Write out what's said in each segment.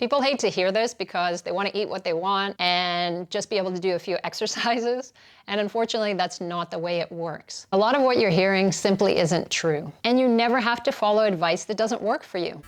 People hate to hear this because they want to eat what they want and just be able to do a few exercises. And unfortunately, that's not the way it works. A lot of what you're hearing simply isn't true. And you never have to follow advice that doesn't work for you.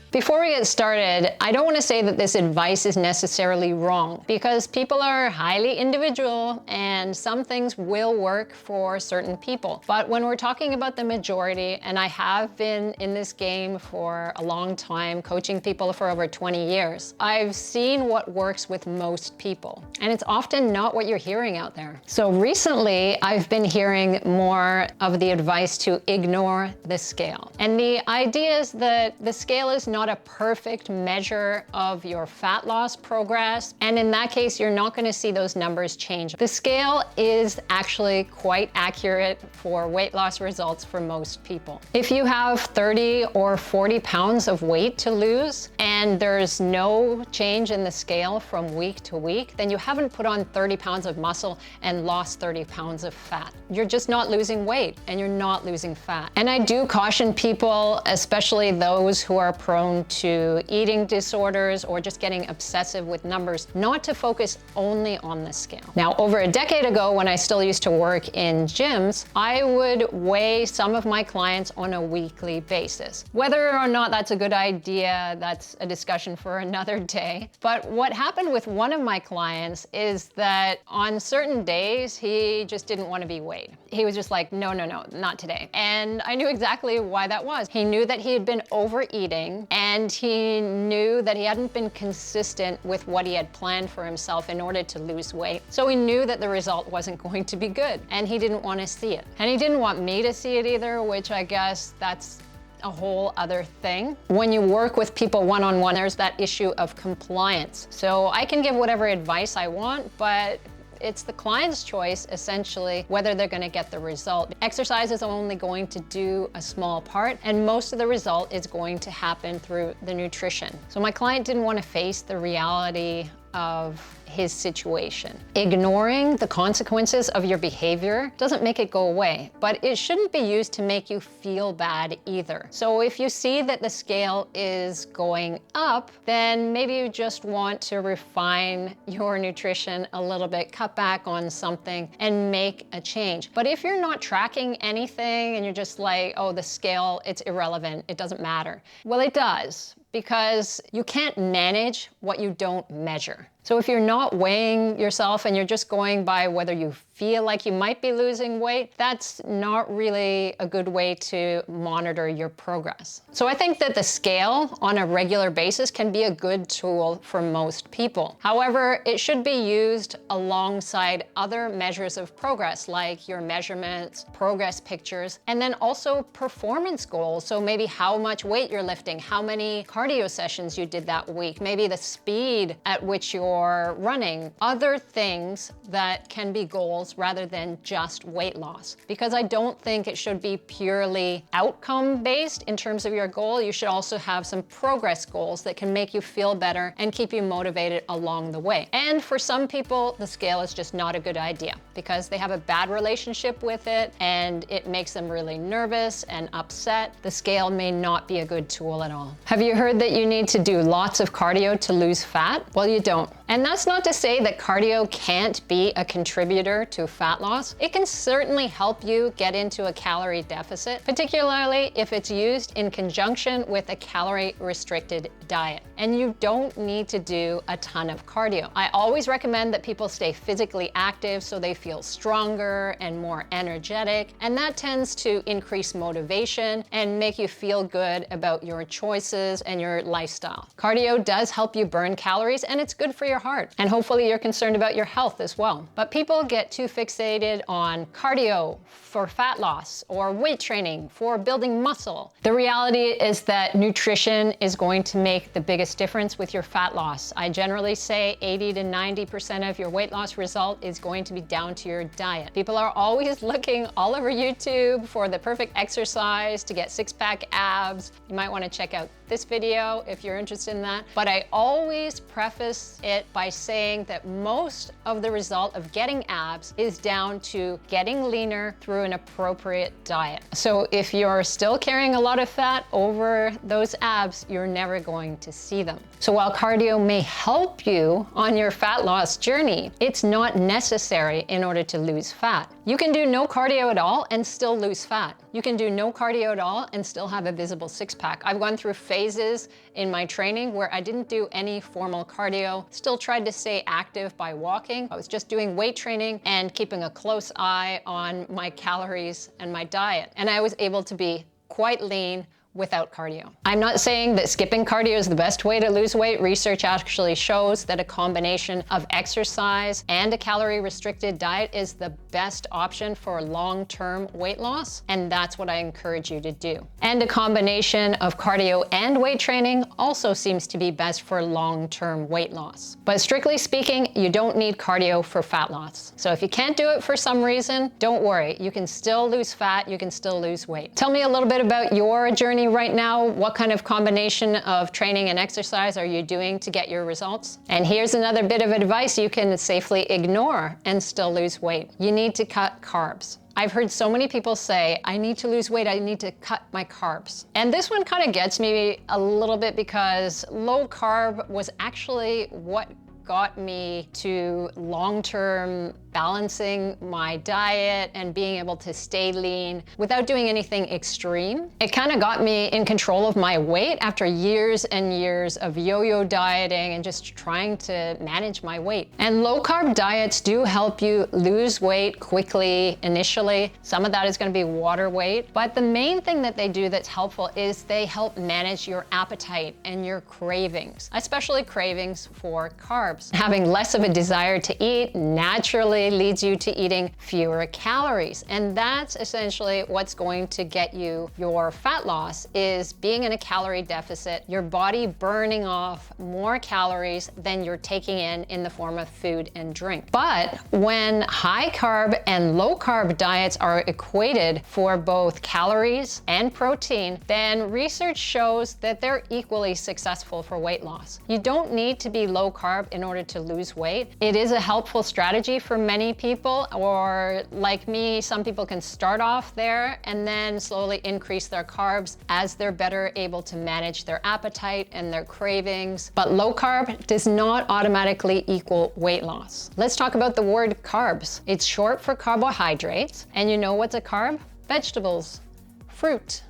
Before we get started, I don't want to say that this advice is necessarily wrong, because people are highly individual and some things will work for certain people. But when we're talking about the majority, and I have been in this game for a long time, coaching people for over 20 years, I've seen what works with most people. And it's often not what you're hearing out there. So recently, I've been hearing more of the advice to ignore the scale. And the idea is that the scale is not a perfect measure of your fat loss progress. And in that case, you're not going to see those numbers change. The scale is actually quite accurate for weight loss results for most people. If you have 30 or 40 pounds of weight to lose and there's no change in the scale from week to week, then you haven't put on 30 pounds of muscle and lost 30 pounds of fat. You're just not losing weight and you're not losing fat. And I do caution people, especially those who are prone to eating disorders or just getting obsessive with numbers, not to focus only on the scale. Now, over a decade ago, when I still used to work in gyms, I would weigh some of my clients on a weekly basis. Whether or not that's a good idea, that's a discussion for another day. But what happened with one of my clients is that on certain days, he just didn't want to be weighed. He was just like, no, not today. And I knew exactly why that was. He knew that he had been overeating, and he knew that he hadn't been consistent with what he had planned for himself in order to lose weight. So he knew that the result wasn't going to be good, and he didn't want to see it. And he didn't want me to see it either, which I guess that's a whole other thing. When you work with people one-on-one, there's that issue of compliance. So I can give whatever advice I want, but it's the client's choice, essentially, whether they're going to get the result. Exercise is only going to do a small part, and most of the result is going to happen through the nutrition. So my client didn't want to face the reality of his situation. Ignoring the consequences of your behavior doesn't make it go away, but it shouldn't be used to make you feel bad either. So if you see that the scale is going up, then maybe you just want to refine your nutrition a little bit, cut back on something, and make a change. But if you're not tracking anything and you're just like, oh, the scale, it's irrelevant, it doesn't matter. Well, it does, because you can't manage what you don't measure. So if you're not weighing yourself and you're just going by whether you feel like you might be losing weight, that's not really a good way to monitor your progress. So I think that the scale on a regular basis can be a good tool for most people. However, it should be used alongside other measures of progress, like your measurements, progress pictures, and then also performance goals. So maybe how much weight you're lifting, how many cardio sessions you did that week, maybe the speed at which you're running, other things that can be goals rather than just weight loss. Because I don't think it should be purely outcome-based in terms of your goal. You should also have some progress goals that can make you feel better and keep you motivated along the way. And for some people, the scale is just not a good idea because they have a bad relationship with it and it makes them really nervous and upset. The scale may not be a good tool at all. Have you heard that you need to do lots of cardio to lose fat? Well, you don't. And that's not to say that cardio can't be a contributor to fat loss. It can certainly help you get into a calorie deficit, particularly if it's used in conjunction with a calorie-restricted diet. And you don't need to do a ton of cardio. I always recommend that people stay physically active so they feel stronger and more energetic, and that tends to increase motivation and make you feel good about your choices and your lifestyle. Cardio does help you burn calories, and it's good for your heart. And hopefully you're concerned about your health as well. But people get too fixated on cardio for fat loss or weight training for building muscle. The reality is that nutrition is going to make the biggest difference with your fat loss. I generally say 80 to 90% of your weight loss result is going to be down to your diet. People are always looking all over YouTube for the perfect exercise to get six-pack abs. You might want to check out this video if you're interested in that. But I always preface it by saying that most of the result of getting abs is down to getting leaner through an appropriate diet. So if you're still carrying a lot of fat over those abs, you're never going to see them. So while cardio may help you on your fat loss journey, it's not necessary in order to lose fat. You can do no cardio at all and still lose fat. You can do no cardio at all and still have a visible six-pack. I've gone through phases in my training where I didn't do any formal cardio, still tried to stay active by walking. I was just doing weight training and keeping a close eye on my calories and my diet. And I was able to be quite lean without cardio. I'm not saying that skipping cardio is the best way to lose weight. Research actually shows that a combination of exercise and a calorie-restricted diet is the best option for long-term weight loss, and that's what I encourage you to do. And a combination of cardio and weight training also seems to be best for long-term weight loss. But strictly speaking, you don't need cardio for fat loss. So if you can't do it for some reason, don't worry. You can still lose fat, you can still lose weight. Tell me a little bit about your journey right now. What kind of combination of training and exercise are you doing to get your results? And here's another bit of advice you can safely ignore and still lose weight. You need to cut carbs. I've heard so many people say, I need to lose weight, I need to cut my carbs. And this one kind of gets me a little bit because low carb was actually what got me to long-term balancing my diet and being able to stay lean without doing anything extreme. It kind of got me in control of my weight after years and years of yo-yo dieting and just trying to manage my weight. And low-carb diets do help you lose weight quickly initially. Some of that is going to be water weight, but the main thing that they do that's helpful is they help manage your appetite and your cravings, especially cravings for carbs. Having less of a desire to eat naturally leads you to eating fewer calories. And that's essentially what's going to get you your fat loss, is being in a calorie deficit, your body burning off more calories than you're taking in the form of food and drink. But when high carb and low carb diets are equated for both calories and protein, then research shows that they're equally successful for weight loss. You don't need to be low carb in order to lose weight. It is a helpful strategy for many people, or like me, some people can start off there and then slowly increase their carbs as they're better able to manage their appetite and their cravings. But low carb does not automatically equal weight loss. Let's talk about the word carbs. It's short for carbohydrates, and you know what's a carb? Vegetables, fruit,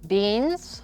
beans,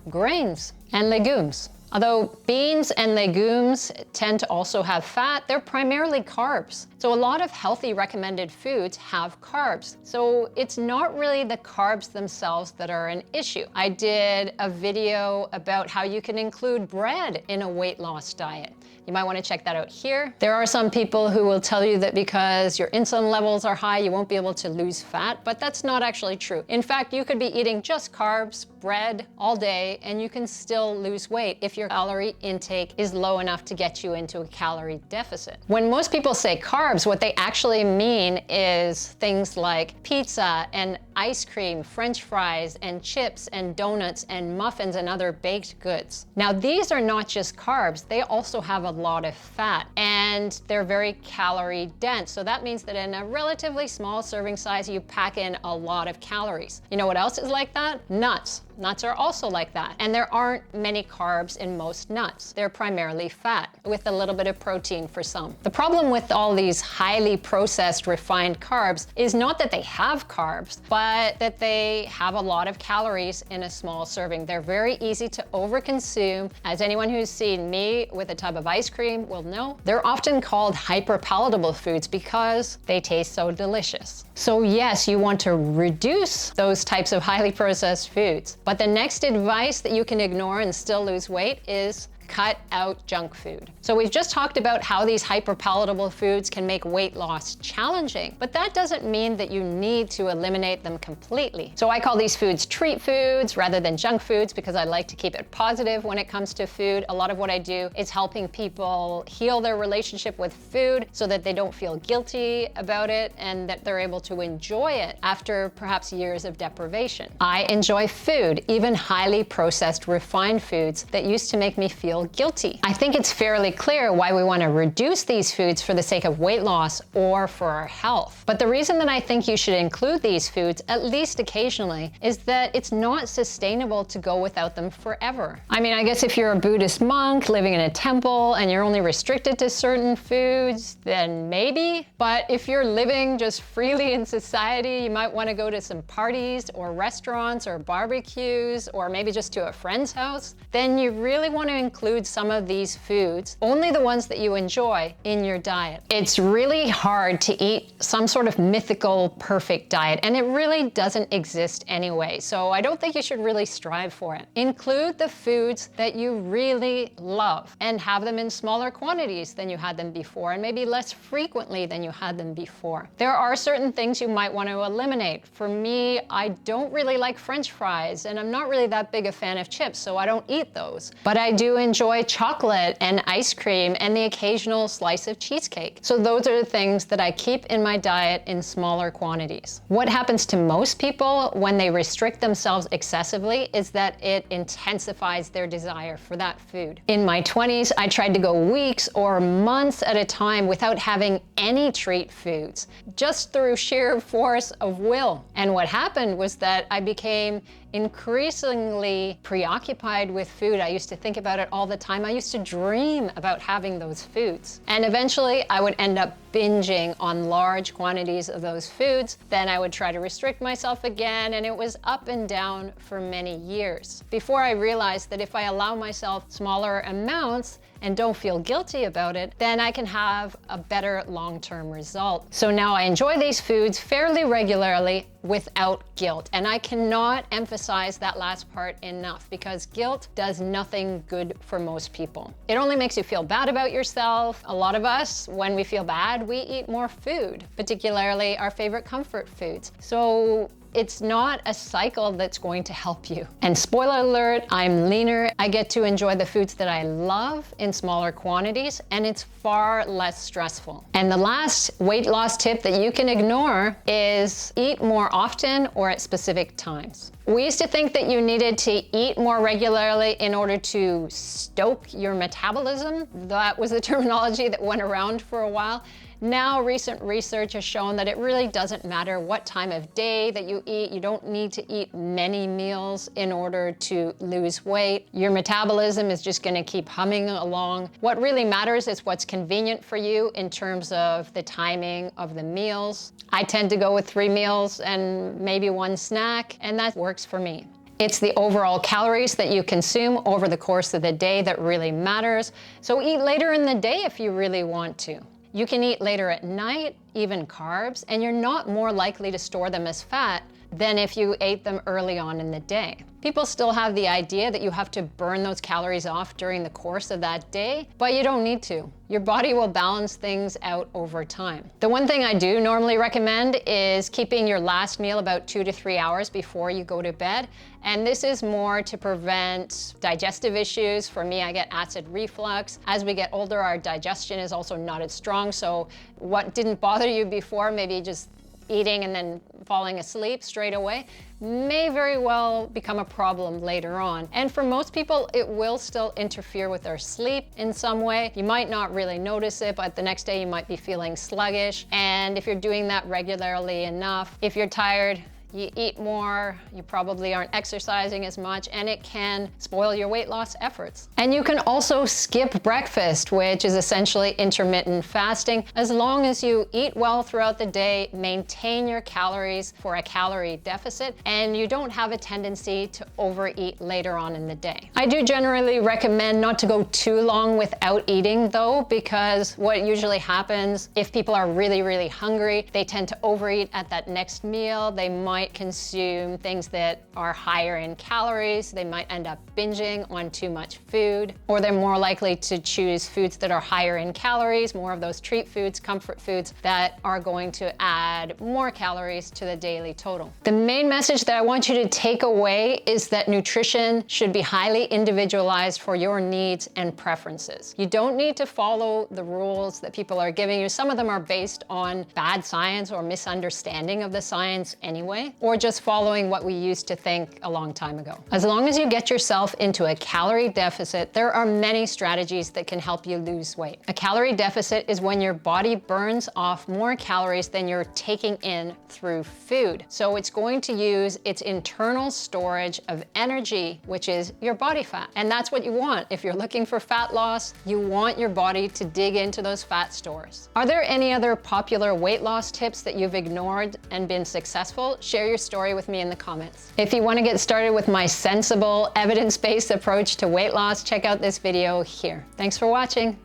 grains, and legumes. Although beans and legumes tend to also have fat, they're primarily carbs. So a lot of healthy recommended foods have carbs. So it's not really the carbs themselves that are an issue. I did a video about how you can include bread in a weight loss diet. You might want to check that out here. There are some people who will tell you that because your insulin levels are high, you won't be able to lose fat, but that's not actually true. In fact, you could be eating just carbs, bread all day, and you can still lose weight if your calorie intake is low enough to get you into a calorie deficit. When most people say carbs, what they actually mean is things like pizza and ice cream, French fries and chips and donuts and muffins and other baked goods. Now, these are not just carbs, they also have a lot of fat, and they're very calorie dense. So that means that in a relatively small serving size, you pack in a lot of calories. You know what else is like that? Nuts. Nuts are also like that. And there aren't many carbs in most nuts. They're primarily fat with a little bit of protein for some. The problem with all these highly processed refined carbs is not that they have carbs, but that they have a lot of calories in a small serving. They're very easy to overconsume. As anyone who's seen me with a tub of ice cream will know, they're often called hyperpalatable foods because they taste so delicious. So yes, you want to reduce those types of highly processed foods. But the next advice that you can ignore and still lose weight is cut out junk food. So we've just talked about how these hyperpalatable foods can make weight loss challenging, but that doesn't mean that you need to eliminate them completely. So I call these foods treat foods rather than junk foods because I like to keep it positive when it comes to food. A lot of what I do is helping people heal their relationship with food so that they don't feel guilty about it and that they're able to enjoy it after perhaps years of deprivation. I enjoy food, even highly processed, refined foods that used to make me feel feel guilty. I think it's fairly clear why we want to reduce these foods for the sake of weight loss or for our health. But the reason that I think you should include these foods, at least occasionally, is that it's not sustainable to go without them forever. I mean, I guess if you're a Buddhist monk living in a temple and you're only restricted to certain foods, then maybe. But if you're living just freely in society, you might want to go to some parties or restaurants or barbecues or maybe just to a friend's house, then you really want to include some of these foods, only the ones that you enjoy, in your diet. It's really hard to eat some sort of mythical perfect diet, and it really doesn't exist anyway, so I don't think you should really strive for it. Include the foods that you really love and have them in smaller quantities than you had them before, and maybe less frequently than you had them before. There are certain things you might want to eliminate. For me, I don't really like French fries, and I'm not really that big a fan of chips, so I don't eat those. But I do enjoy chocolate and ice cream and the occasional slice of cheesecake. So those are the things that I keep in my diet in smaller quantities. What happens to most people when they restrict themselves excessively is that it intensifies their desire for that food. In my 20s, I tried to go weeks or months at a time without having any treat foods, just through sheer force of will. And what happened was that I became increasingly preoccupied with food. I used to think about it all the time. I used to dream about having those foods. And eventually I would end up binging on large quantities of those foods. Then I would try to restrict myself again, and it was up and down for many years. Before I realized that if I allow myself smaller amounts and don't feel guilty about it, then I can have a better long-term result. So now I enjoy these foods fairly regularly without guilt. And I cannot emphasize that last part enough, because guilt does nothing good for most people. It only makes you feel bad about yourself. A lot of us, when we feel bad, we eat more food, particularly our favorite comfort foods. So it's not a cycle that's going to help you. And spoiler alert, I'm leaner. I get to enjoy the foods that I love in smaller quantities, and it's far less stressful. And the last weight loss tip that you can ignore is eat more often or at specific times. We used to think that you needed to eat more regularly in order to stoke your metabolism. That was the terminology that went around for a while. Now, recent research has shown that it really doesn't matter what time of day that you eat. You don't need to eat many meals in order to lose weight. Your metabolism is just going to keep humming along. What really matters is what's convenient for you in terms of the timing of the meals. I tend to go with 3 meals and maybe 1 snack, and that works for me. It's the overall calories that you consume over the course of the day that really matters. So eat later in the day if you really want to. You can eat later at night, even carbs, and you're not more likely to store them as fat than if you ate them early on in the day. People still have the idea that you have to burn those calories off during the course of that day, but you don't need to. Your body will balance things out over time. The one thing I do normally recommend is keeping your last meal about 2 to 3 hours before you go to bed. And this is more to prevent digestive issues. For me, I get acid reflux. As we get older, our digestion is also not as strong. So what didn't bother you before, maybe just eating and then falling asleep straight away, may very well become a problem later on. And for most people, it will still interfere with their sleep in some way. You might not really notice it, but the next day you might be feeling sluggish. And if you're doing that regularly enough, if you're tired, you eat more, you probably aren't exercising as much, and it can spoil your weight loss efforts. And you can also skip breakfast, which is essentially intermittent fasting. As long as you eat well throughout the day, maintain your calories for a calorie deficit, and you don't have a tendency to overeat later on in the day. I do generally recommend not to go too long without eating though, because what usually happens if people are really, really hungry, they tend to overeat at that next meal. They might consume things that are higher in calories. They might end up binging on too much food, or they're more likely to choose foods that are higher in calories, more of those treat foods, comfort foods that are going to add more calories to the daily total. The main message that I want you to take away is that nutrition should be highly individualized for your needs and preferences. You don't need to follow the rules that people are giving you. Some of them are based on bad science or misunderstanding of the science anyway. or just following what we used to think a long time ago. As long as you get yourself into a calorie deficit, there are many strategies that can help you lose weight. A calorie deficit is when your body burns off more calories than you're taking in through food. So it's going to use its internal storage of energy, which is your body fat. And that's what you want. If you're looking for fat loss, you want your body to dig into those fat stores. Are there any other popular weight loss tips that you've ignored and been successful? Share your story with me in the comments. If you want to get started with my sensible, evidence-based approach to weight loss, check out this video here. Thanks for watching.